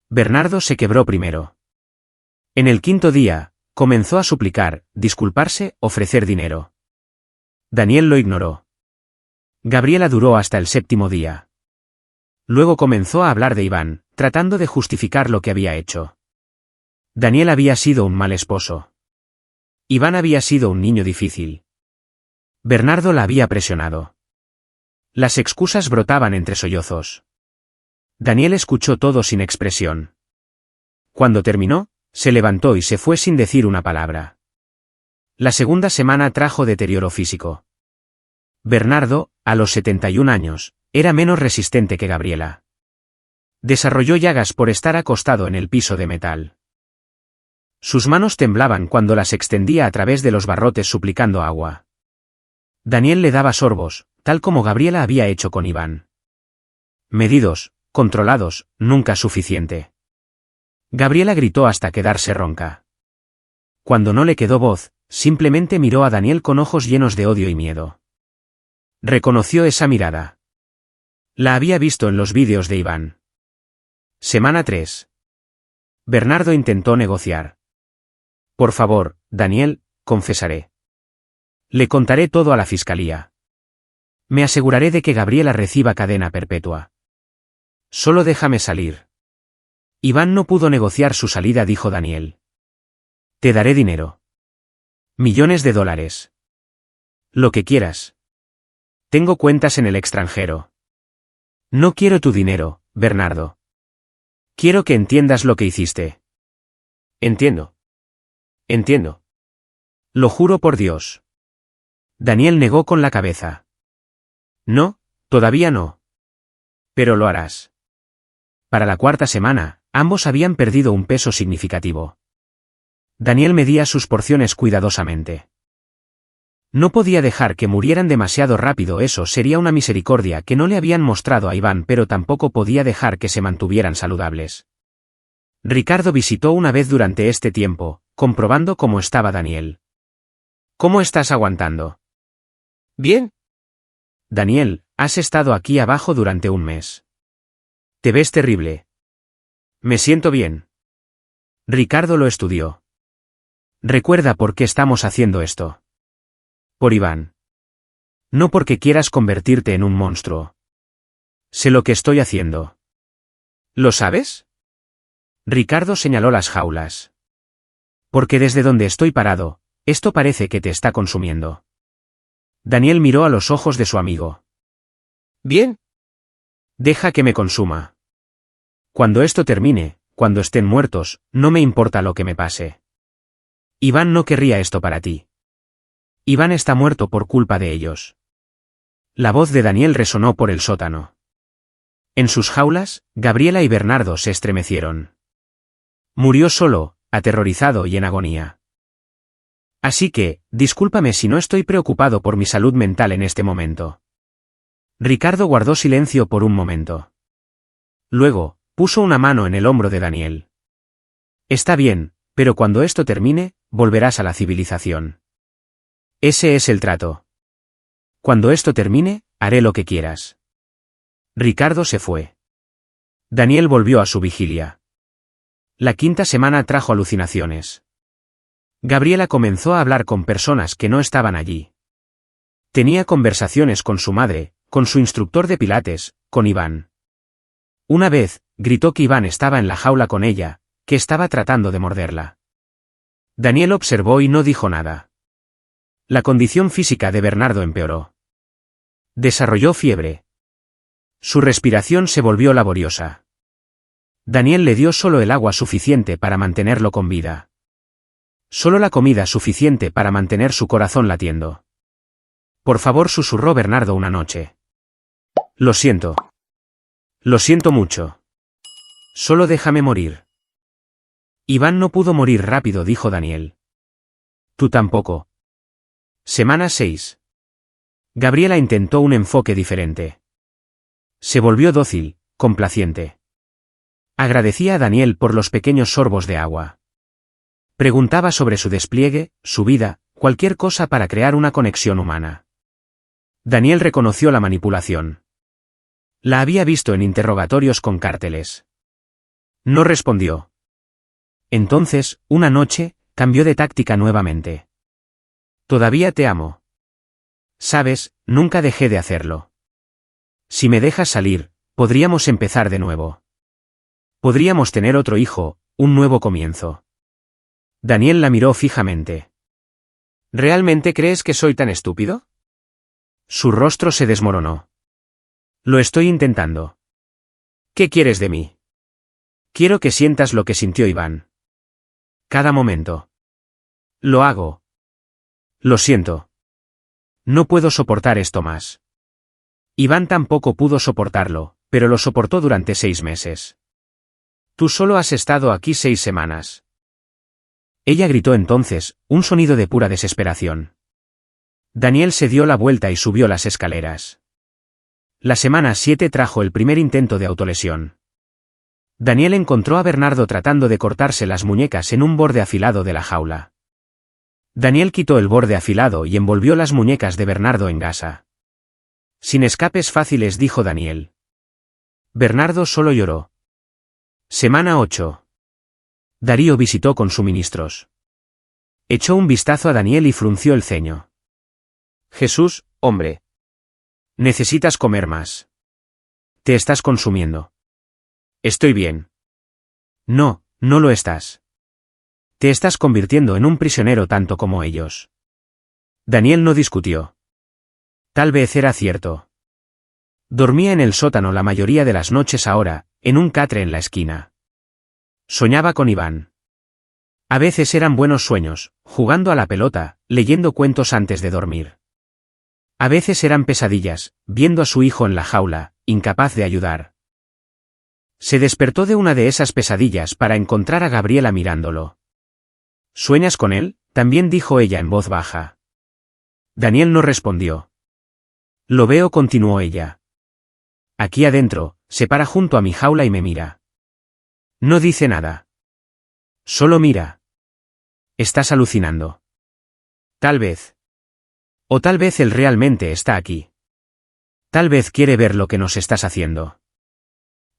[SPEAKER 1] Bernardo se quebró primero. En el 5.º día, comenzó a suplicar, disculparse, ofrecer dinero. Daniel lo ignoró. Gabriela duró hasta el 7.º día. Luego comenzó a hablar de Iván, tratando de justificar lo que había hecho. Daniel había sido un mal esposo. Iván había sido un niño difícil. Bernardo la había presionado. Las excusas brotaban entre sollozos. Daniel escuchó todo sin expresión. Cuando terminó, se levantó y se fue sin decir una palabra. La segunda semana trajo deterioro físico. Bernardo, a los 71 años, era menos resistente que Gabriela. Desarrolló llagas por estar acostado en el piso de metal. Sus manos temblaban cuando las extendía a través de los barrotes suplicando agua. Daniel le daba sorbos, tal como Gabriela había hecho con Iván. Medidos, controlados, nunca suficiente. Gabriela gritó hasta quedarse ronca. Cuando no le quedó voz, simplemente miró a Daniel con ojos llenos de odio y miedo. Reconoció esa mirada. La había visto en los vídeos de Iván. Semana 3. Bernardo intentó negociar. Por favor, Daniel, confesaré. Le contaré todo a la fiscalía. Me aseguraré de que Gabriela reciba cadena perpetua. Solo déjame salir. Iván no pudo negociar su salida, dijo Daniel. Te daré dinero. Millones de dólares. Lo que quieras. Tengo cuentas en el extranjero. No quiero tu dinero, Bernardo. Quiero que entiendas lo que hiciste. Entiendo. Entiendo. Lo juro por Dios. Daniel negó con la cabeza. No, todavía no. Pero lo harás. Para la 4ª semana, ambos habían perdido un peso significativo. Daniel medía sus porciones cuidadosamente. No podía dejar que murieran demasiado rápido, eso sería una misericordia que no le habían mostrado a Iván, pero tampoco podía dejar que se mantuvieran saludables. Ricardo visitó una vez durante este tiempo, comprobando cómo estaba Daniel. ¿Cómo estás aguantando? Bien. Daniel, has estado aquí abajo durante un mes. Te ves terrible. Me siento bien. Ricardo lo estudió. Recuerda por qué estamos haciendo esto. Por Iván. No porque quieras convertirte en un monstruo. Sé lo que estoy haciendo. ¿Lo sabes? Ricardo señaló las jaulas. Porque desde donde estoy parado, esto parece que te está consumiendo. Daniel miró a los ojos de su amigo. Bien. Deja que me consuma. Cuando esto termine, cuando estén muertos, no me importa lo que me pase. Iván no querría esto para ti. Iván está muerto por culpa de ellos. La voz de Daniel resonó por el sótano. En sus jaulas, Gabriela y Bernardo se estremecieron. Murió solo, aterrorizado y en agonía. Así que, discúlpame si no estoy preocupado por mi salud mental en este momento. Ricardo guardó silencio por un momento. Luego, puso una mano en el hombro de Daniel. Está bien, pero cuando esto termine, volverás a la civilización. Ese es el trato. Cuando esto termine, haré lo que quieras. Ricardo se fue. Daniel volvió a su vigilia. La 5ª semana trajo alucinaciones. Gabriela comenzó a hablar con personas que no estaban allí. Tenía conversaciones con su madre, con su instructor de pilates, con Iván. Una vez, gritó que Iván estaba en la jaula con ella, que estaba tratando de morderla. Daniel observó y no dijo nada. La condición física de Bernardo empeoró. Desarrolló fiebre. Su respiración se volvió laboriosa. Daniel le dio solo el agua suficiente para mantenerlo con vida. Solo la comida suficiente para mantener su corazón latiendo. Por favor, susurró Bernardo una noche. Lo siento. Lo siento mucho. Solo déjame morir. Iván no pudo morir rápido, dijo Daniel. Tú tampoco. Semana 6. Gabriela intentó un enfoque diferente. Se volvió dócil, complaciente. Agradecía a Daniel por los pequeños sorbos de agua. Preguntaba sobre su despliegue, su vida, cualquier cosa para crear una conexión humana. Daniel reconoció la manipulación. La había visto en interrogatorios con cárteles. No respondió. Entonces, una noche, cambió de táctica nuevamente. Todavía te amo. Sabes, nunca dejé de hacerlo. Si me dejas salir, podríamos empezar de nuevo. Podríamos tener otro hijo, un nuevo comienzo. Daniel la miró fijamente. ¿Realmente crees que soy tan estúpido? Su rostro se desmoronó. Lo estoy intentando. ¿Qué quieres de mí? Quiero que sientas lo que sintió Iván. Cada momento. Lo hago. Lo siento. No puedo soportar esto más. Iván tampoco pudo soportarlo, pero lo soportó durante 6 meses. Tú solo has estado aquí 6 semanas. Ella gritó entonces, un sonido de pura desesperación. Daniel se dio la vuelta y subió las escaleras. La semana 7 trajo el primer intento de autolesión. Daniel encontró a Bernardo tratando de cortarse las muñecas en un borde afilado de la jaula. Daniel quitó el borde afilado y envolvió las muñecas de Bernardo en gasa. Sin escapes fáciles, dijo Daniel. Bernardo solo lloró. Semana 8. Darío visitó con suministros. Echó un vistazo a Daniel y frunció el ceño. Jesús, hombre. Necesitas comer más. Te estás consumiendo. Estoy bien. No, no lo estás. Te estás convirtiendo en un prisionero tanto como ellos. Daniel no discutió. Tal vez era cierto. Dormía en el sótano la mayoría de las noches ahora, en un catre en la esquina. Soñaba con Iván. A veces eran buenos sueños, jugando a la pelota, leyendo cuentos antes de dormir. A veces eran pesadillas, viendo a su hijo en la jaula, incapaz de ayudar. Se despertó de una de esas pesadillas para encontrar a Gabriela mirándolo. ¿Sueñas con él?, también dijo ella en voz baja. Daniel no respondió. Lo veo, continuó ella. Aquí adentro, se para junto a mi jaula y me mira. No dice nada. Solo mira. Estás alucinando. Tal vez. O tal vez él realmente está aquí. Tal vez quiere ver lo que nos estás haciendo.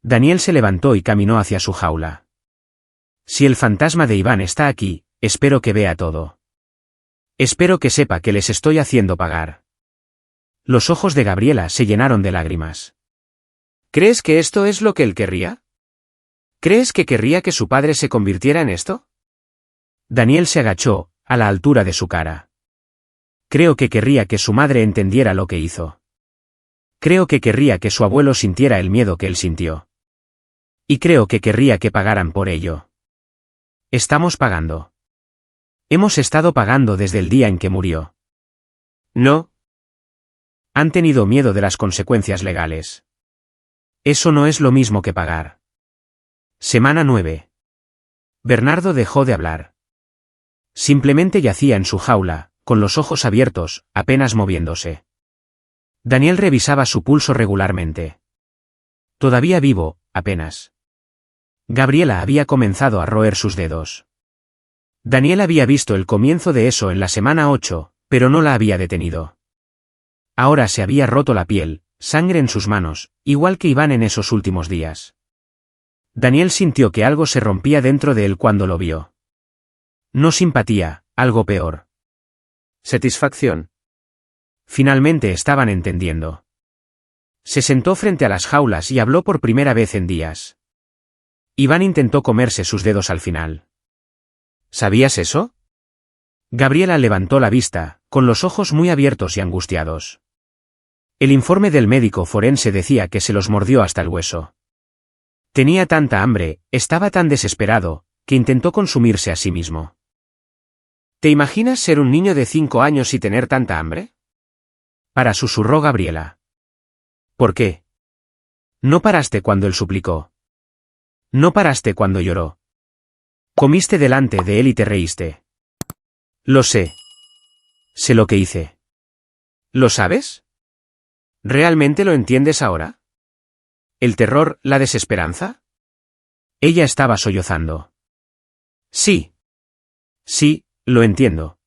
[SPEAKER 1] Daniel se levantó y caminó hacia su jaula. Si el fantasma de Iván está aquí, espero que vea todo. Espero que sepa que les estoy haciendo pagar. Los ojos de Gabriela se llenaron de lágrimas. ¿Crees que esto es lo que él querría? ¿Crees que querría que su padre se convirtiera en esto? Daniel se agachó, a la altura de su cara. Creo que querría que su madre entendiera lo que hizo. Creo que querría que su abuelo sintiera el miedo que él sintió. Y creo que querría que pagaran por ello. Estamos pagando. Hemos estado pagando desde el día en que murió. No. Han tenido miedo de las consecuencias legales. Eso no es lo mismo que pagar. Semana 9. Bernardo dejó de hablar. Simplemente yacía en su jaula, con los ojos abiertos, apenas moviéndose. Daniel revisaba su pulso regularmente. Todavía vivo, apenas. Gabriela había comenzado a roer sus dedos. Daniel había visto el comienzo de eso en la semana 8, pero no la había detenido. Ahora se había roto la piel, sangre en sus manos, igual que Iván en esos últimos días. Daniel sintió que algo se rompía dentro de él cuando lo vio. No simpatía, algo peor. Satisfacción. Finalmente estaban entendiendo. Se sentó frente a las jaulas y habló por primera vez en días. Iván intentó comerse sus dedos al final. ¿Sabías eso? Gabriela levantó la vista, con los ojos muy abiertos y angustiados. El informe del médico forense decía que se los mordió hasta el hueso. Tenía tanta hambre, estaba tan desesperado, que intentó consumirse a sí mismo. ¿Te imaginas ser un niño de 5 años y tener tanta hambre? Para, susurró Gabriela. ¿Por qué? No paraste cuando él suplicó. No paraste cuando lloró. Comiste delante de él y te reíste. Lo sé. Sé lo que hice. ¿Lo sabes? ¿Realmente lo entiendes ahora? ¿El terror, la desesperanza? Ella estaba sollozando. Sí. Sí, lo entiendo.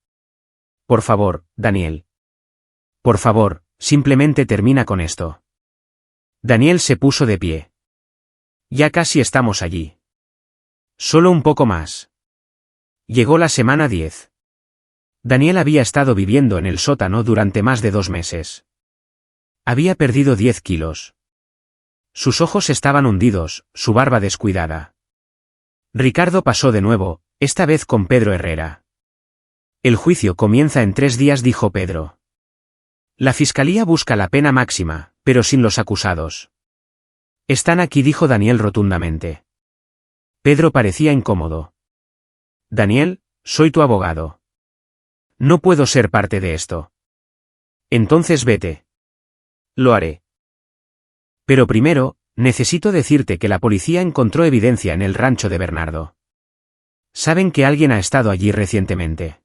[SPEAKER 1] Por favor, Daniel. Por favor, simplemente termina con esto. Daniel se puso de pie. Ya casi estamos allí. Solo un poco más. Llegó la semana 10. Daniel había estado viviendo en el sótano durante más de 2 meses. Había perdido 10 kilos. Sus ojos estaban hundidos, su barba descuidada. Ricardo pasó de nuevo, esta vez con Pedro Herrera. El juicio comienza en 3 días, dijo Pedro. La fiscalía busca la pena máxima, pero sin los acusados. Están aquí, dijo Daniel rotundamente. Pedro parecía incómodo. Daniel, soy tu abogado. No puedo ser parte de esto. Entonces vete. Lo haré. Pero primero, necesito decirte que la policía encontró evidencia en el rancho de Bernardo. Saben que alguien ha estado allí recientemente.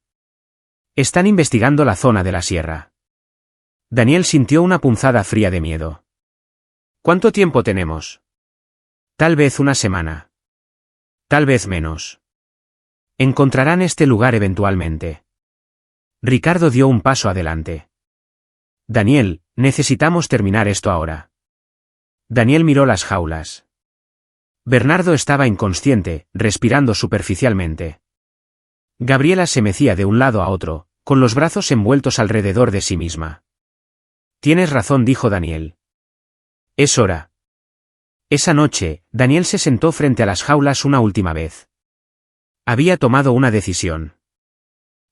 [SPEAKER 1] Están investigando la zona de la sierra. Daniel sintió una punzada fría de miedo. ¿Cuánto tiempo tenemos? Tal vez una semana. Tal vez menos. Encontrarán este lugar eventualmente. Ricardo dio un paso adelante. Daniel, necesitamos terminar esto ahora. Daniel miró las jaulas. Bernardo estaba inconsciente, respirando superficialmente. Gabriela se mecía de un lado a otro, con los brazos envueltos alrededor de sí misma. Tienes razón, dijo Daniel. Es hora. Esa noche, Daniel se sentó frente a las jaulas una última vez. Había tomado una decisión.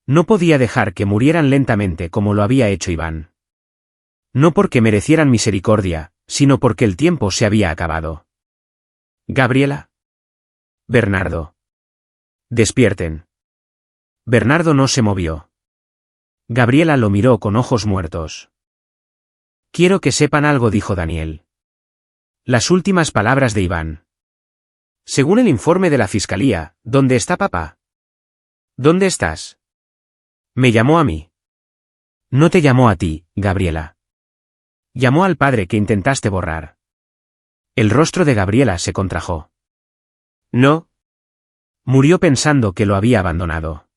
[SPEAKER 1] No podía dejar que murieran lentamente como lo había hecho Iván. No porque merecieran misericordia, sino porque el tiempo se había acabado. Gabriela. Bernardo. Despierten. Bernardo no se movió. Gabriela lo miró con ojos muertos. Quiero que sepan algo, dijo Daniel. Las últimas palabras de Iván. Según el informe de la fiscalía, ¿dónde está papá? ¿Dónde estás? Me llamó a mí. No te llamó a ti, Gabriela. Llamó al padre que intentaste borrar. El rostro de Gabriela se contrajo. No. Murió pensando que lo había abandonado.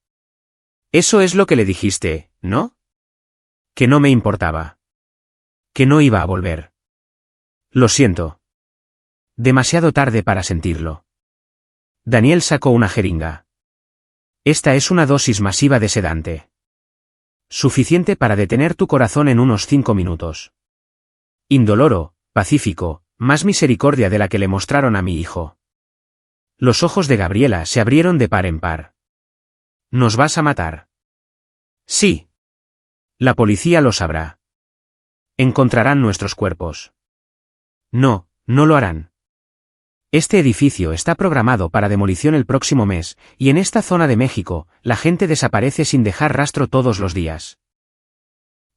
[SPEAKER 1] Eso es lo que le dijiste, ¿no? Que no me importaba. Que no iba a volver. Lo siento. Demasiado tarde para sentirlo. Daniel sacó una jeringa. Esta es una dosis masiva de sedante. Suficiente para detener tu corazón en unos 5 minutos. Indoloro, pacífico, más misericordia de la que le mostraron a mi hijo. Los ojos de Gabriela se abrieron de par en par. ¿Nos vas a matar? Sí. La policía lo sabrá. Encontrarán nuestros cuerpos. No, no lo harán. Este edificio está programado para demolición el próximo mes, y en esta zona de México, la gente desaparece sin dejar rastro todos los días.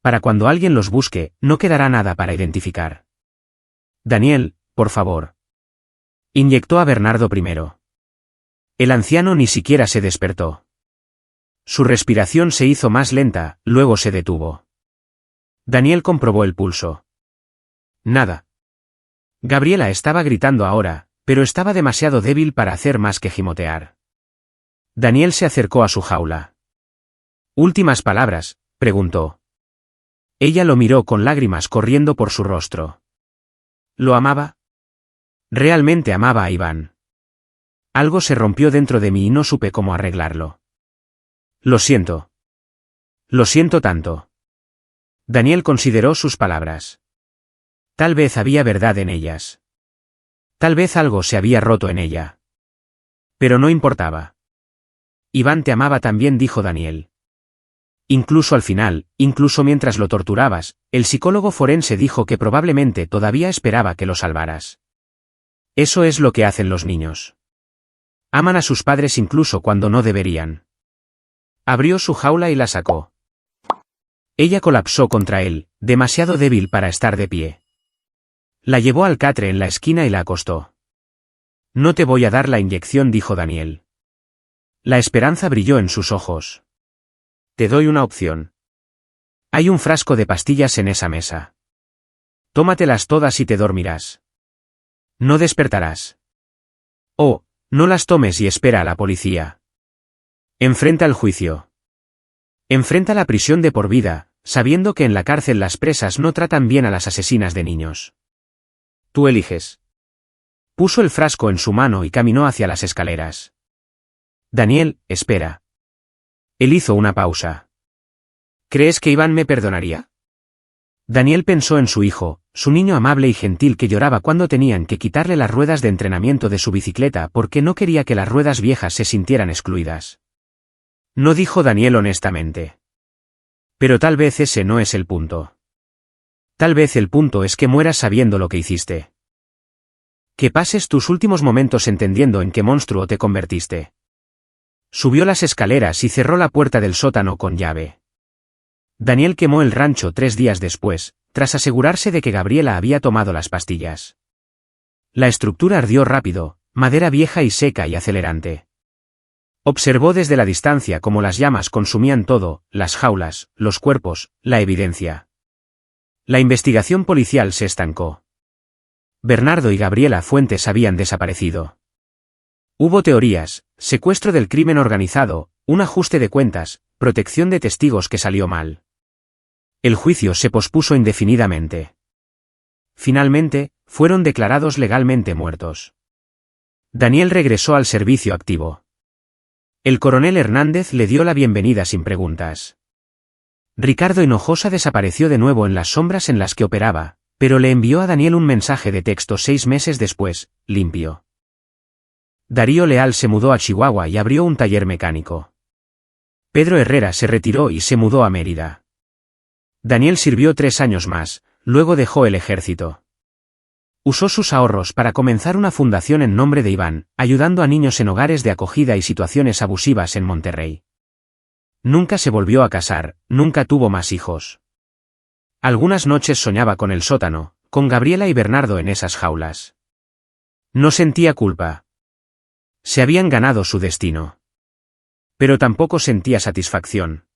[SPEAKER 1] Para cuando alguien los busque, no quedará nada para identificar. Daniel, por favor. Inyectó a Bernardo primero. El anciano ni siquiera se despertó. Su respiración se hizo más lenta, luego se detuvo. Daniel comprobó el pulso. Nada. Gabriela estaba gritando ahora, pero estaba demasiado débil para hacer más que gimotear. Daniel se acercó a su jaula. ¿Últimas palabras?, preguntó. Ella lo miró con lágrimas corriendo por su rostro. ¿Lo amaba? Realmente amaba a Iván. Algo se rompió dentro de mí y no supe cómo arreglarlo. Lo siento. Lo siento tanto. Daniel consideró sus palabras. Tal vez había verdad en ellas. Tal vez algo se había roto en ella. Pero no importaba. Iván te amaba también, dijo Daniel. Incluso al final, incluso mientras lo torturabas, el psicólogo forense dijo que probablemente todavía esperaba que lo salvaras. Eso es lo que hacen los niños. Aman a sus padres incluso cuando no deberían. Abrió su jaula y la sacó. Ella colapsó contra él, demasiado débil para estar de pie. La llevó al catre en la esquina y la acostó. No te voy a dar la inyección, dijo Daniel. La esperanza brilló en sus ojos. Te doy una opción. Hay un frasco de pastillas en esa mesa. Tómatelas todas y te dormirás. No despertarás. Oh, no las tomes y espera a la policía. Enfrenta el juicio. Enfrenta la prisión de por vida, sabiendo que en la cárcel las presas no tratan bien a las asesinas de niños. Tú eliges. Puso el frasco en su mano y caminó hacia las escaleras. Daniel, espera. Él hizo una pausa. ¿Crees que Iván me perdonaría? Daniel pensó en su hijo, su niño amable y gentil que lloraba cuando tenían que quitarle las ruedas de entrenamiento de su bicicleta porque no quería que las ruedas viejas se sintieran excluidas. No, dijo Daniel honestamente. Pero tal vez ese no es el punto. Tal vez el punto es que mueras sabiendo lo que hiciste. Que pases tus últimos momentos entendiendo en qué monstruo te convertiste. Subió las escaleras y cerró la puerta del sótano con llave. Daniel quemó el rancho 3 días después, tras asegurarse de que Gabriela había tomado las pastillas. La estructura ardió rápido, madera vieja y seca y acelerante. Observó desde la distancia cómo las llamas consumían todo, las jaulas, los cuerpos, la evidencia. La investigación policial se estancó. Bernardo y Gabriela Fuentes habían desaparecido. Hubo teorías, secuestro del crimen organizado, un ajuste de cuentas, protección de testigos que salió mal. El juicio se pospuso indefinidamente. Finalmente, fueron declarados legalmente muertos. Daniel regresó al servicio activo. El coronel Hernández le dio la bienvenida sin preguntas. Ricardo Hinojosa desapareció de nuevo en las sombras en las que operaba, pero le envió a Daniel un mensaje de texto 6 meses después, limpio. Darío Leal se mudó a Chihuahua y abrió un taller mecánico. Pedro Herrera se retiró y se mudó a Mérida. Daniel sirvió 3 años más, luego dejó el ejército. Usó sus ahorros para comenzar una fundación en nombre de Iván, ayudando a niños en hogares de acogida y situaciones abusivas en Monterrey. Nunca se volvió a casar, nunca tuvo más hijos. Algunas noches soñaba con el sótano, con Gabriela y Bernardo en esas jaulas. No sentía culpa. Se habían ganado su destino. Pero tampoco sentía satisfacción.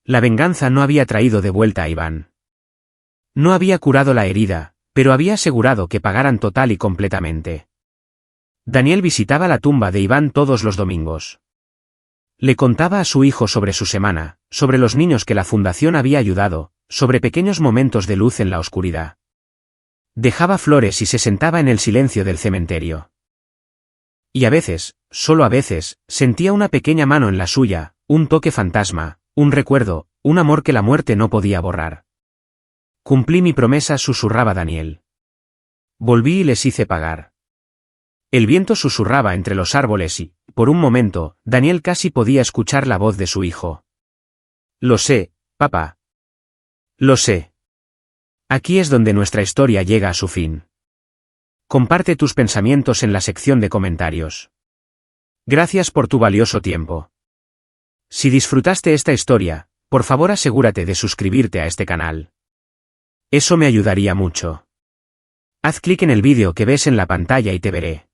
[SPEAKER 1] La venganza no había traído de vuelta a Iván. No había curado la herida, pero había asegurado que pagaran total y completamente. Daniel visitaba la tumba de Iván todos los domingos. Le contaba a su hijo sobre su semana, sobre los niños que la fundación había ayudado, sobre pequeños momentos de luz en la oscuridad. Dejaba flores y se sentaba en el silencio del cementerio. Y a veces, solo a veces, sentía una pequeña mano en la suya, un toque fantasma, un recuerdo, un amor que la muerte no podía borrar. Cumplí mi promesa, susurraba Daniel. Volví y les hice pagar. El viento susurraba entre los árboles y, por un momento, Daniel casi podía escuchar la voz de su hijo. Lo sé, papá. Lo sé. Aquí es donde nuestra historia llega a su fin. Comparte tus pensamientos en la sección de comentarios. Gracias por tu valioso tiempo. Si disfrutaste esta historia, por favor asegúrate de suscribirte a este canal. Eso me ayudaría mucho. Haz clic en el vídeo que ves en la pantalla y te veré.